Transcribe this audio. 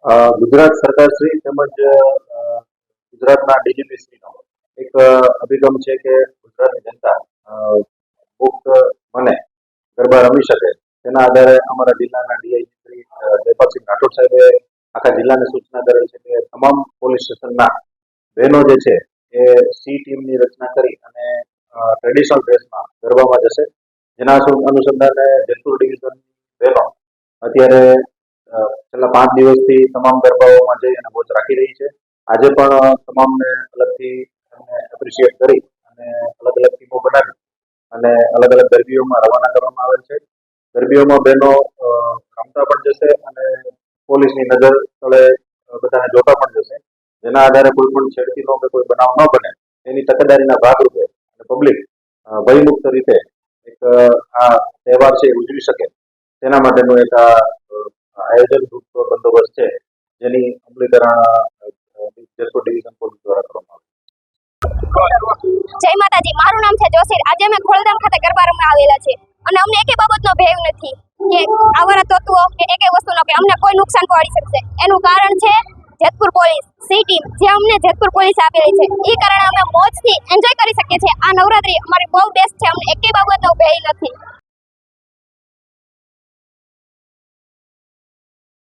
ગુજરાત સરકારશ્રી તેમજ ગુજરાતના ડીજીપીશ્રીનો એક અભિગમ છે કે ગુજરાતની જનતા મુક્ત મને ગરબા રમી શકે તેના આધારે અમારા જિલ્લાના ડીઆઈજી શ્રી જયપાલસિંહ રાઠોડ સાહેબે આખા જિલ્લાને સૂચના કરેલ છે કે તમામ પોલીસ સ્ટેશનના બહેનો જે છે એ સી ટીમની રચના કરી અને ટ્રેડિશનલ ડ્રેસમાં ગરબામાં જશે. જેના અનુસંધાને જેતપુર ડિવિઝન બહેનો અત્યારે છેલ્લા 5 દિવસથી તમામ ગરબાઓમાં જઈ અને મોજ રાખી રહી છે. આજે પણ તમામને અલગથી એપ્રિશિએટ કરી અને અલગ અલગ ટીમો બનાવી અને અલગ અલગ ગરબીઓમાં રવાના કરવામાં આવેલ છે. ગરબીઓમાં બહેનો રમતા પણ જશે અને પોલીસની નજર તળે બધાને જોતા પણ જશે. જેના આધારે કોઈ પણ છેડતીનો કે કોઈ બનાવ ન બને એની તકેદારીના ભાગરૂપે અને પબ્લિક ભયમુક્ત રીતે એક આ તહેવાર છે ઉજવી શકે તેના માટેનું એક આયોજન બંદોબસ્ત છે જેની અમલીકરણ જેતપુર ડિવિઝન પોલીસ દ્વારા કરવામાં આવે. જય માતાજી, મારું નામ છે જોશી. આજે અમે ખોડલધામ ખાતે ગરબા રમવા આવેલા છે અને અમને એકે બાબતનો ભય નથી કે આવારા તત્વો કે એકે વસ્તુનો કે અમને કોઈ નુકસાન પહોંચી શકશે. એનું કારણ છે જેતપુર પોલીસ સી ટીમ જે અમને જેતપુર પોલીસ આપેલી છે. એ કારણે અમે મોજથી એન્જોય કરી શકીએ છીએ. આ નવરાત્રી અમારી બહુ બેસ્ટ છે. અમને એકે બાબતનો ભય નથી.